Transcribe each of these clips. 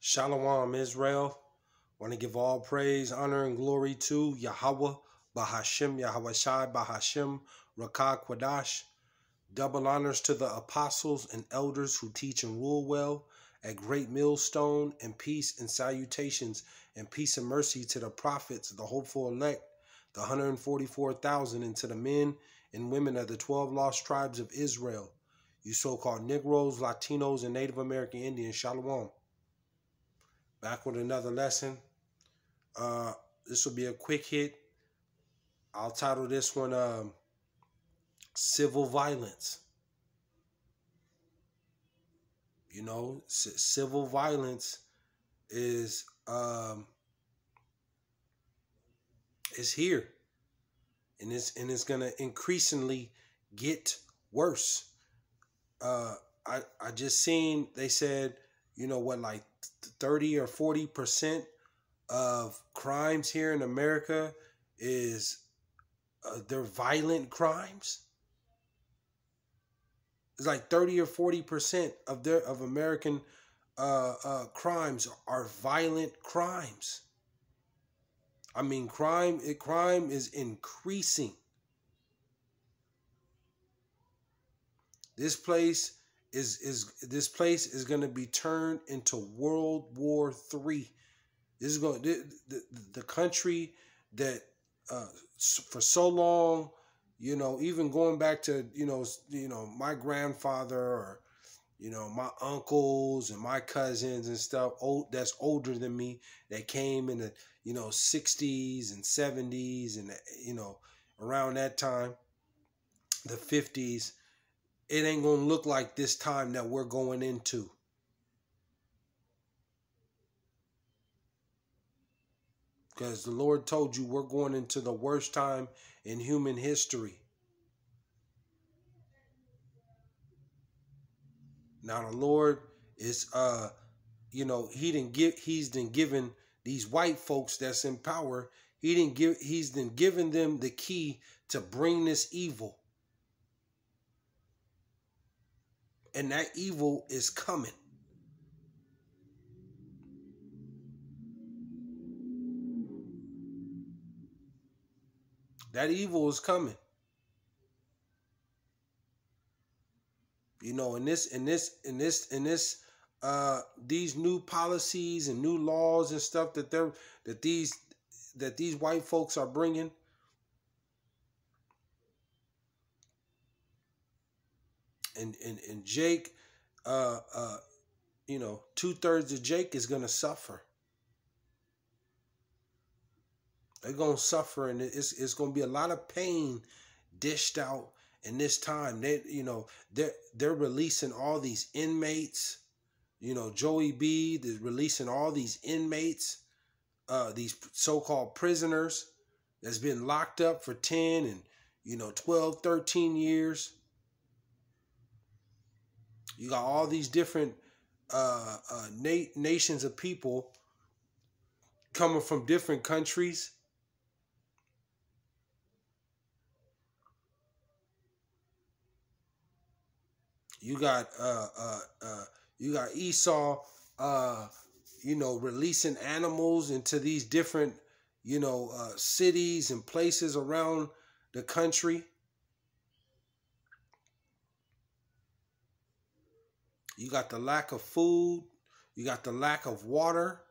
Shalom, Israel. Want to give all praise, honor, and glory to YAHAWAH, BAHASHAM, YAHAWAHSHI, BAHASHAM, Rakah Kwadash. Double honors to the apostles and elders who teach and rule well at Great Millstone, and peace and salutations and peace and mercy to the prophets, the hopeful elect, the 144,000, and to the men and women of the 12 lost tribes of Israel, you so-called Negroes, Latinos, and Native American Indians. Shalom. Back with another lesson. This will be a quick hit. I'll title this one Civil Violence. You know, civil violence is here, and it's gonna increasingly get worse. I just seen, they said, you know what, like 30 or 40% of crimes here in America is they're violent crimes. It's like 30 or 40% of American crimes are violent crimes. I mean, crime is increasing. This place is going to be turned into World War III. This is going the country that for so long, you know, even going back to you know my grandfather, or you know my uncles and my cousins and stuff that's older than me, that came in the 60s and 70s and around that time, the 50s. It ain't gonna look like this time that we're going into. Because the Lord told you we're going into the worst time in human history. Now the Lord is he's been given these white folks that's in power, he's been given them the key to bring this evil. And that evil is coming. That evil is coming. You know, these new policies and new laws and stuff that these white folks are bringing. And Jake, 2/3 of Jake is gonna suffer. They're gonna suffer, and it's gonna be a lot of pain dished out in this time. They're releasing all these inmates. Joey B, they're releasing all these inmates, these so-called prisoners that's been locked up for 10 and 12, 13 years. You got all these different nations of people coming from different countries. You got Esau, releasing animals into these different, cities and places around the country. You got the lack of food. You got the lack of water.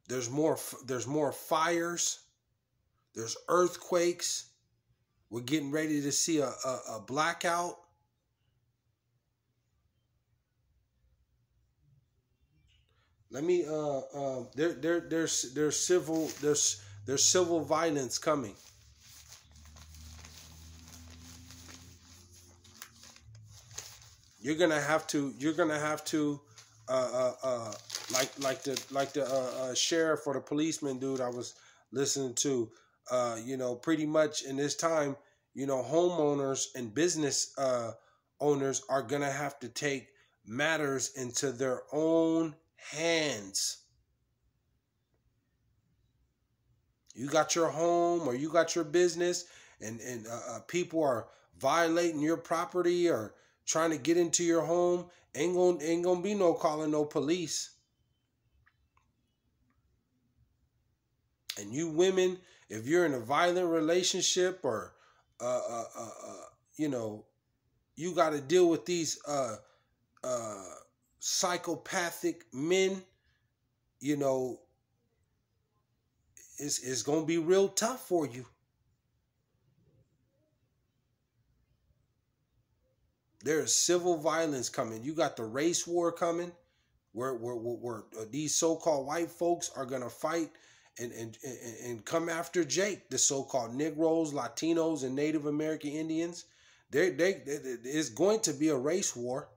There's more fires. There's earthquakes. We're getting ready to see a blackout. Let me there's civil violence coming. You're gonna have to like the sheriff or the policeman dude I was listening to, pretty much in this time, homeowners and business owners are gonna have to take matters into their own hands. You got your home or you got your business, and people are violating your property or trying to get into your home. Ain't gonna be no calling no police. And you women, if you're in a violent relationship or, you know, you got to deal with these psychopathic men, you know, it's going to be real tough for you. There's civil violence coming. You got the race war coming, where these so-called white folks are going to fight and come after Jake, the so-called Negroes, Latinos, and Native American Indians. It's going to be a race war.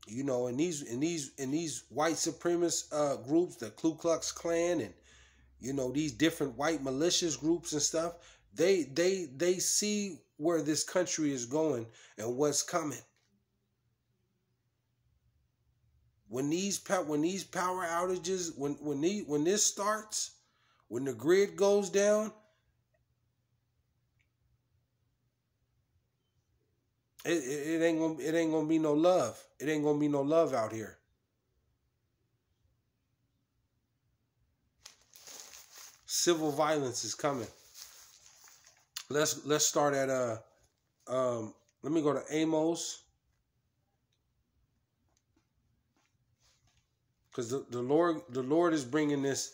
You know, in these white supremacist groups, the Ku Klux Klan, and you know, these different white malicious groups and stuff, they see where this country is going and what's coming. When these power outages, when this starts, when the grid goes down, it ain't gonna be no love. It ain't gonna be no love out here. Civil violence is coming. Let's start at let me go to Amos, because the Lord is bringing this.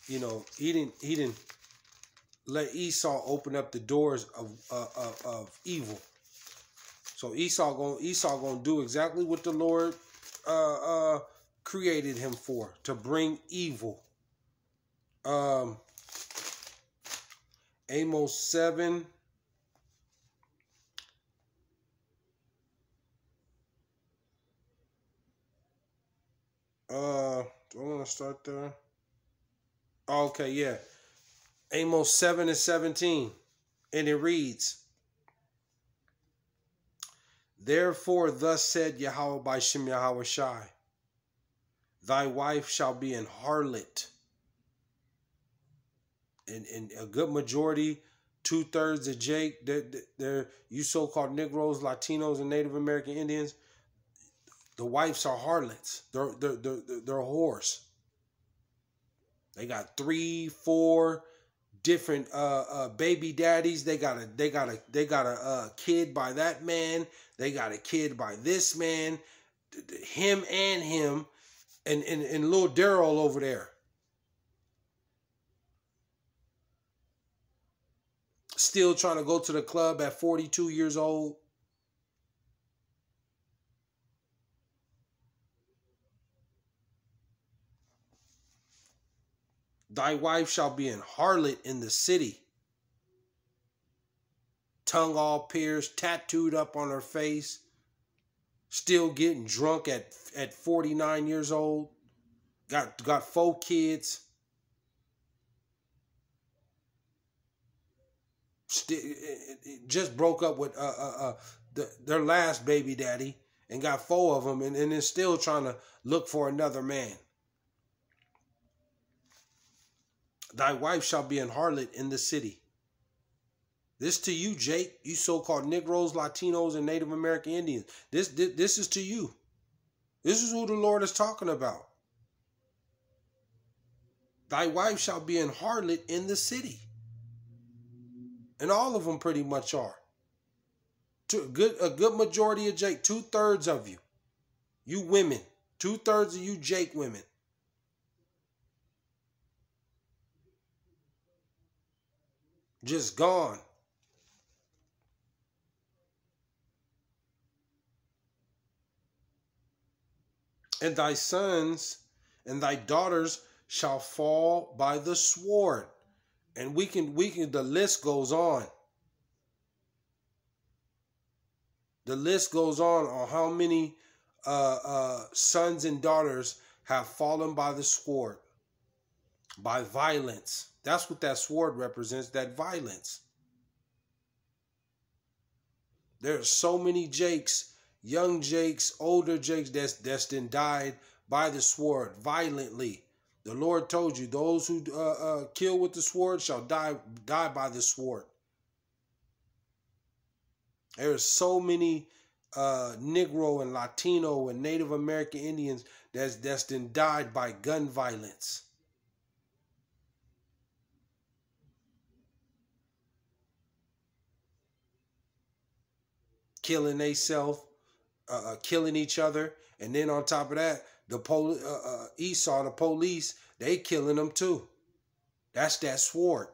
You know, he didn't let Esau open up the doors of evil. So Esau gonna do exactly what the Lord created him for, to bring evil. Amos 7. Do I want to start there? Okay, yeah. Amos 7 and 17. And it reads, "Therefore thus said YAHAWAHSHI, YAHAWAHSHI, thy wife shall be an harlot." And a good majority, 2/3 of Jake, they're you so-called Negroes, Latinos, and Native American Indians, the wives are harlots. They're whores. They got 3, 4 different baby daddies. They got a kid by that man. They got a kid by this man, him and little Daryl over there. Still trying to go to the club at 42 years old. Thy wife shall be an harlot in the city. Tongue all pierced, tattooed up on her face. Still getting drunk at 49 years old. Got 4 kids. Just broke up with their last baby daddy and got 4 of them, and is still trying to look for another man. Thy wife shall be an harlot in the city. This to you, Jake, you so-called Negroes, Latinos, and Native American Indians. This is to you. This is who the Lord is talking about. Thy wife shall be an harlot in the city. And all of them pretty much are. A good majority of Jake, 2/3 of you. You women. 2/3 of you Jake women. Just gone. And thy sons and thy daughters shall fall by the sword. And we can the list goes on. The list goes on how many sons and daughters have fallen by the sword, by violence. That's what that sword represents, that violence. There's so many Jakes, young Jakes, older Jakes that's been died by the sword violently. The Lord told you, those who kill with the sword shall die by the sword. There's so many Negro and Latino and Native American Indians that's then died by gun violence. Killing themselves, killing each other, and then on top of that, the Esau, the police, they killing them too. That's that sword.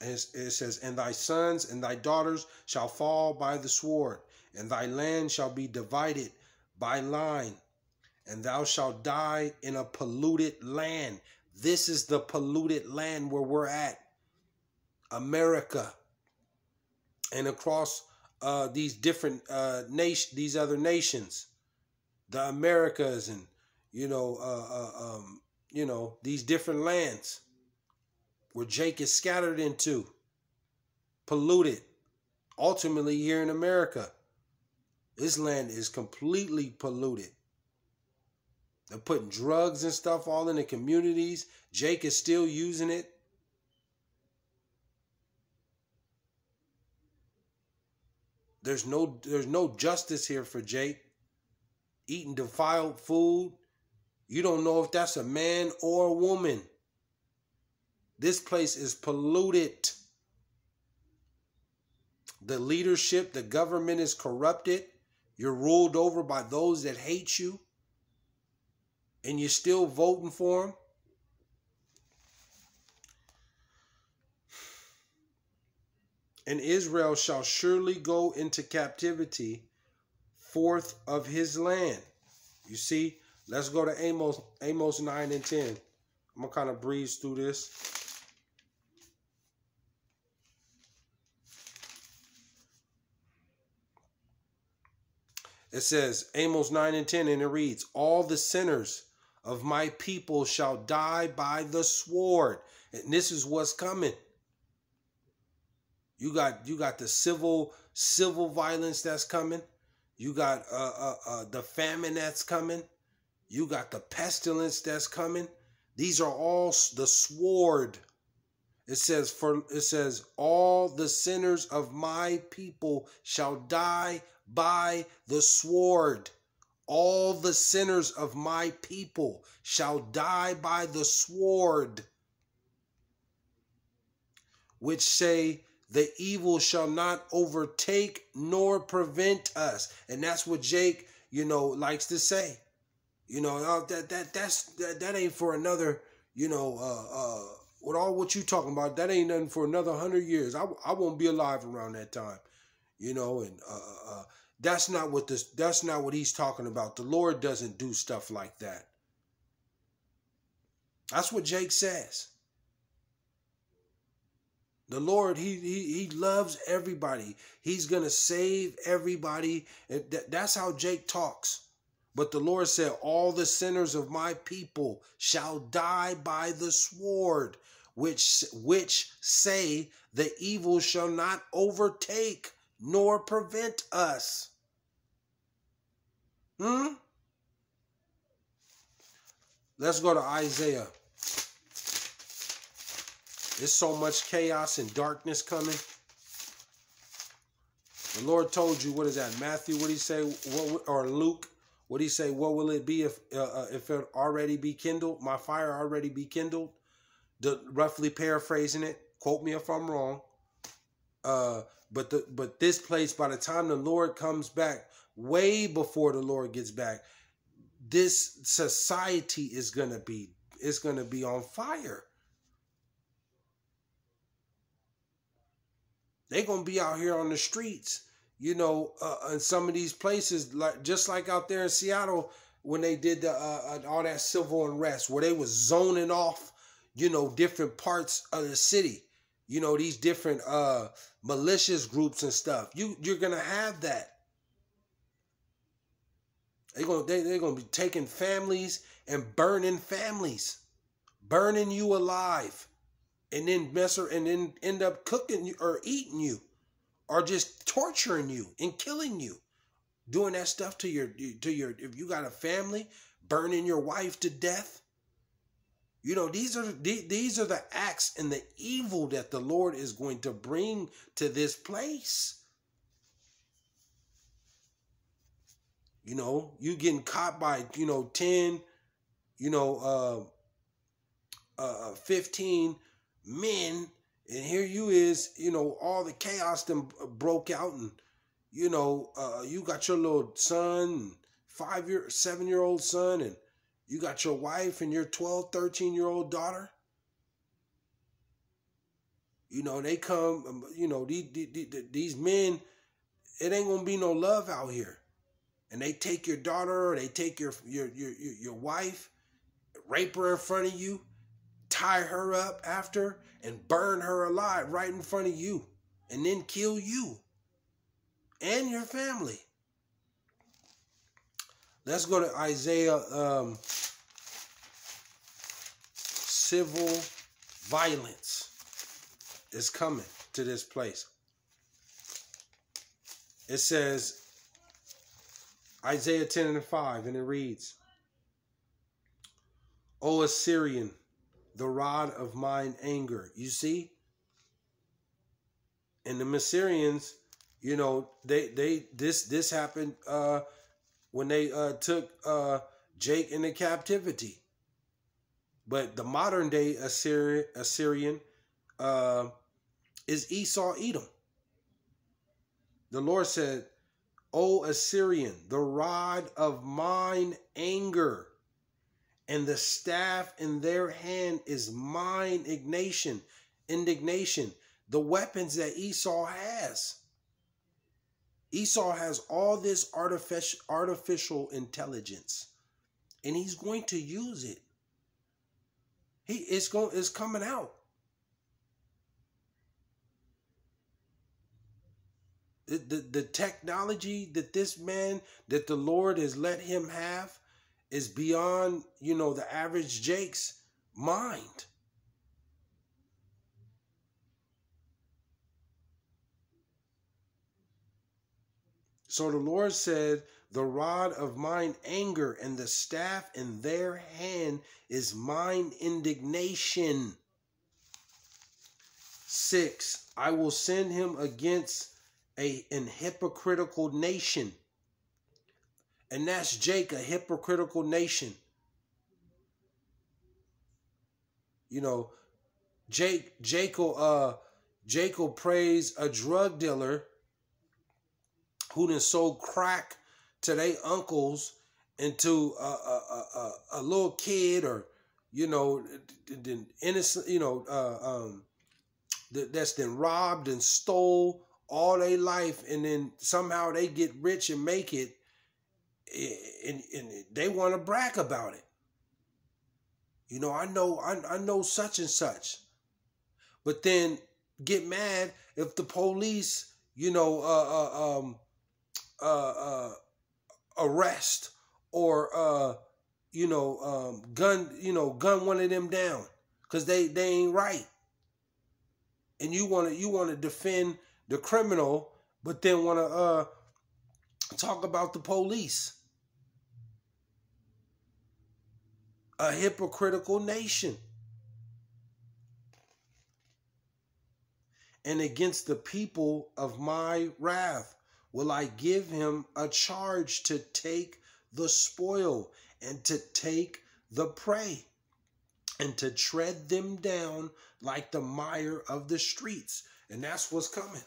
And it says, and thy sons and thy daughters shall fall by the sword, and thy land shall be divided by line, and thou shalt die in a polluted land. This is the polluted land where we're at, America, and across these different these other nations, the Americas, and these different lands where Jake is scattered into, polluted. Ultimately, here in America, this land is completely polluted. They're putting drugs and stuff all in the communities. Jake is still using it. There's no justice here for Jake. Eating defiled food. You don't know if that's a man or a woman. This place is polluted. The leadership, the government is corrupted. You're ruled over by those that hate you. And you're still voting for them. And Israel shall surely go into captivity forth of his land. You see, let's go to Amos 9 and 10. I'm going to kind of breeze through this. It says, Amos 9 and 10, and it reads, all the sinners of my people shall die by the sword. And this is what's coming. You got the civil violence that's coming. You got the famine that's coming. You got the pestilence that's coming. These are all the sword. It says all the sinners of my people shall die by the sword. All the sinners of my people shall die by the sword, which say, the evil shall not overtake nor prevent us. And that's what Jake, likes to say. That ain't for another, with all what you talking about, that ain't nothing for another 100 years. I won't be alive around that time, and that's not what he's talking about. The Lord doesn't do stuff like that. That's what Jake says. The Lord, he loves everybody. He's going to save everybody. That's how Jake talks. But the Lord said, all the sinners of my people shall die by the sword, which say the evil shall not overtake nor prevent us. Let's go to Isaiah. There's so much chaos and darkness coming. The Lord told you, what is that? Matthew, what did he say? Or Luke, what did he say? What will it be if it already be kindled? My fire already be kindled? Roughly paraphrasing it. Quote me if I'm wrong. But this place, by the time the Lord comes back, way before the Lord gets back, this society is gonna be on fire. They're going to be out here on the streets, in some of these places, just like out there in Seattle when they did all that civil unrest, where they was zoning off, different parts of the city, these different malicious groups and stuff. You're going to have that. They're going to be taking families and burning you alive. And then end up cooking you or eating you, or just torturing you and killing you, doing that stuff to your if you got a family, burning your wife to death, You know, these are the acts and the evil that the Lord is going to bring to this place. You know, you getting caught by, 10, 15 men, and here you is, all the chaos then broke out, and you got your little son, 7-year-old son, and you got your wife and your 12, 13-year-old daughter. They come, these men, it ain't gonna be no love out here. And they take your daughter, or they take your wife, rape her in front of you, tie her up after, and burn her alive right in front of you, and then kill you and your family. Let's go to Isaiah. Civil violence is coming to this place. It says, Isaiah 10:5, and it reads, O Assyrian, the rod of mine anger. You see? And the Assyrians, this happened when they took Jake into captivity. But the modern day Assyrian is Esau, Edom. The Lord said, O Assyrian, the rod of mine anger, and the staff in their hand is mine indignation. The weapons that Esau has. Esau has all this artificial intelligence, and he's going to use it. It's coming out. The technology that that the Lord has let him have is beyond, the average Jake's mind. So the Lord said, the rod of mine anger and the staff in their hand is mine indignation. 6, I will send him against an hypocritical nation. And that's Jake, a hypocritical nation. Jake will praise a drug dealer who done sold crack to their uncles and to a little kid, or innocent, that's been robbed and stole all their life, and then somehow they get rich and make it, and they want to brag about it. I know such and such, but then get mad if the police, arrest or gun one of them down because they ain't right, and you want to defend the criminal, but then want to talk about the police. A hypocritical nation. And against the people of my wrath will I give him a charge to take the spoil and to take the prey and to tread them down like the mire of the streets. And that's what's coming.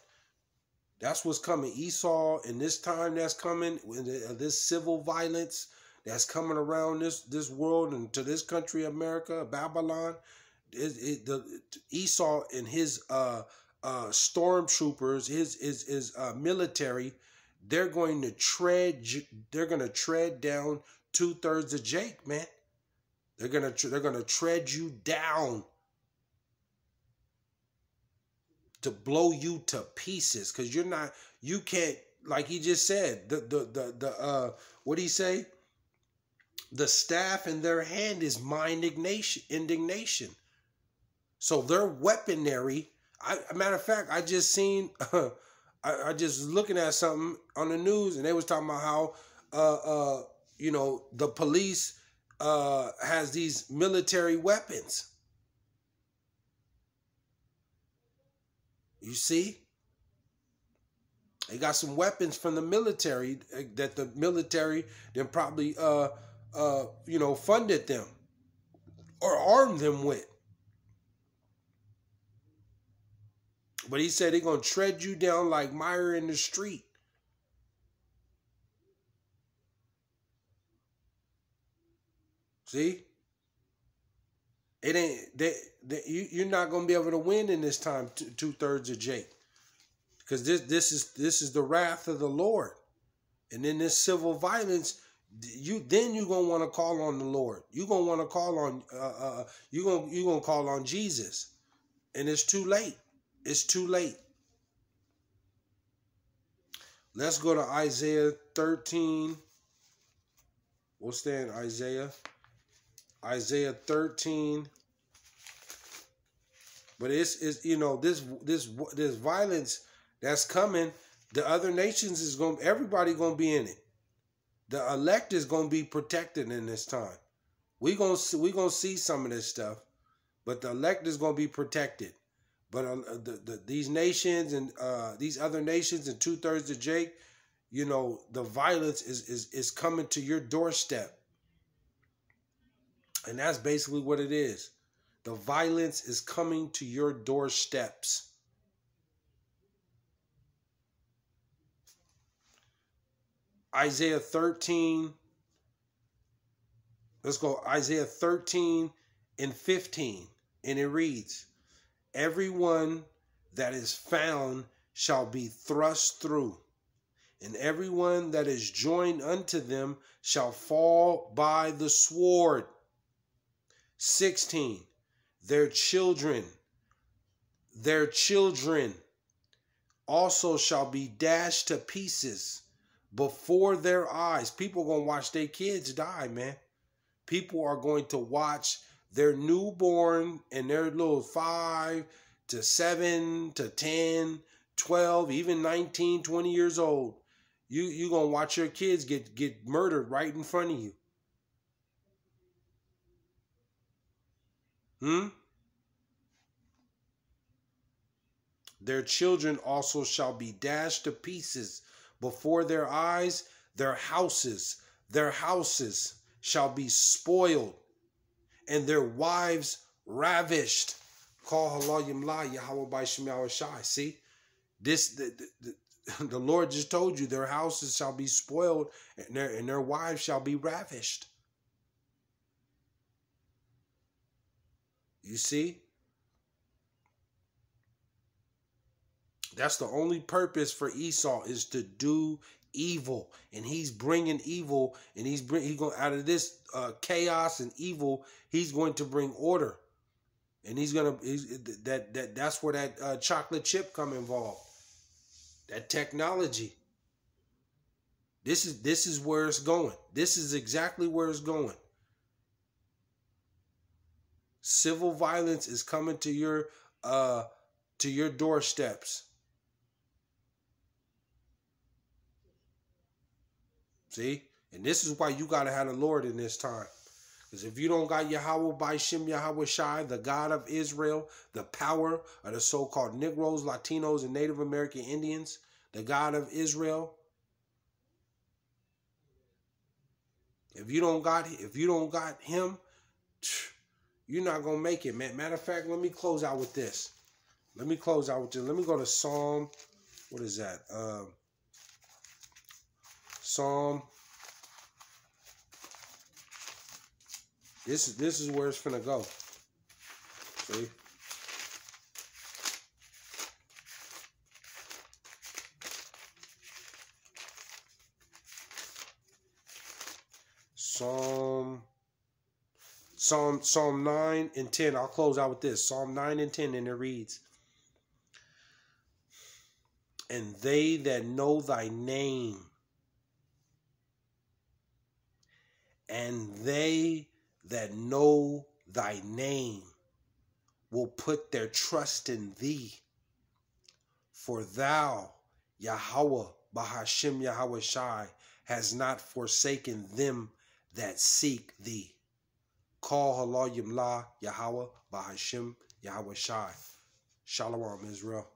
That's what's coming. Esau, in this time that's coming, this civil violence that's coming around this world and to this country, America, Babylon, Esau and his stormtroopers, his military, they're going to tread down 2/3 of Jake, man. They're gonna tread you down to blow you to pieces, because you can't, like he just said, what did he say? The staff in their hand is my indignation. So their weaponry, matter of fact, I just seen, I just looking at something on the news, and they was talking about how, the police has these military weapons. You see? They got some weapons from the military that the military then probably funded them or armed them with. But he said they're gonna tread you down like mire in the street. See? It ain't you're not gonna be able to win in this time 2/3 of Jake. Because this is the wrath of the Lord. And in this civil violence, you're gonna want to call on the Lord. You're gonna want to call on you're gonna call on Jesus. And it's too late. It's too late. Let's go to Isaiah 13. We'll stay in Isaiah 13. But it's this violence that's coming. The other nations everybody gonna be in it. The elect is gonna be protected in this time. We gonna see some of this stuff, but the elect is gonna be protected. But these nations and these other nations and 2/3 of Jake, the violence is coming to your doorstep, and that's basically what it is. The violence is coming to your doorsteps. Isaiah 13. Let's go. Isaiah 13 and 15. And it reads, everyone that is found shall be thrust through, and everyone that is joined unto them shall fall by the sword. 16. Their children also shall be dashed to pieces before their eyes. People are going to watch their kids die, man. People are going to watch their newborn and their little 5 to 7 to 10, 12, even 19, 20 years old. You're going to watch your kids get murdered right in front of you. Their children also shall be dashed to pieces before their eyes. Their houses shall be spoiled, and their wives ravished. Call YAHAWAHSHI. See, the Lord just told you their houses shall be spoiled, and their wives shall be ravished. You see? That's the only purpose for Esau, is to do evil, and he's bringing evil, and he's going out of this chaos and evil. He's going to bring order, and that's where that chocolate chip come involved. That technology. This is where it's going. This is exactly where it's going. Civil violence is coming to your doorsteps. See? And this is why you got to have the Lord in this time. Because if you don't got Yahawah, BAHASHAM, YAHAWAHSHI, the God of Israel, the power of the so-called Negroes, Latinos, and Native American Indians, the God of Israel, if you don't got him, you're not going to make it, man. Matter of fact, let me close out with this. Let me go to Psalm. What is that? Psalm. This is where it's finna go. See? Psalm 9 and 10. I'll close out with this. Psalm 9 and 10, and it reads, and they that know thy name, and they that know thy name will put their trust in thee. For thou, Yahawah, BAHASHAM, YAHAWAHSHI, has not forsaken them that seek thee. Call Allah Yimla, Yahawah, Bahasham, Yahawahshi. Shalom, Israel.